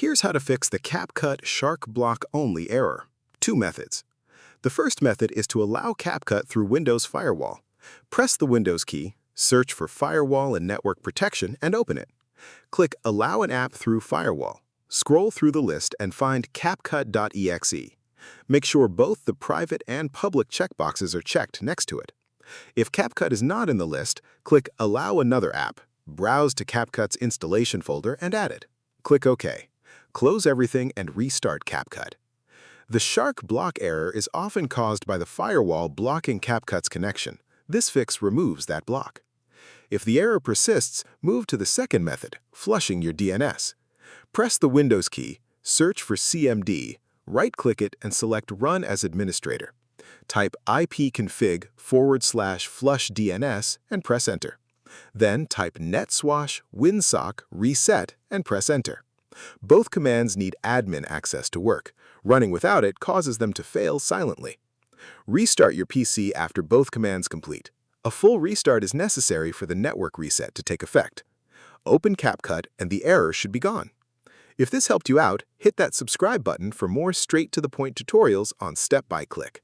Here's how to fix the CapCut Shark Block Only error. Two methods. The first method is to allow CapCut through Windows Firewall. Press the Windows key, search for Firewall and Network Protection, and open it. Click Allow an app through Firewall. Scroll through the list and find CapCut.exe. Make sure both the private and public checkboxes are checked next to it. If CapCut is not in the list, click Allow another app, browse to CapCut's installation folder, and add it. Click OK. Close everything and restart CapCut. The Shark block error is often caused by the firewall blocking CapCut's connection. This fix removes that block. If the error persists, move to the second method, flushing your DNS. Press the Windows key, search for CMD, right-click it, and select Run as Administrator. Type ipconfig/flush DNS and press Enter. Then type netswash winsock reset and press Enter. Both commands need admin access to work. Running without it causes them to fail silently. Restart your PC after both commands complete. A full restart is necessary for the network reset to take effect. Open CapCut and the error should be gone. If this helped you out, hit that subscribe button for more straight-to-the-point tutorials on Step by Click.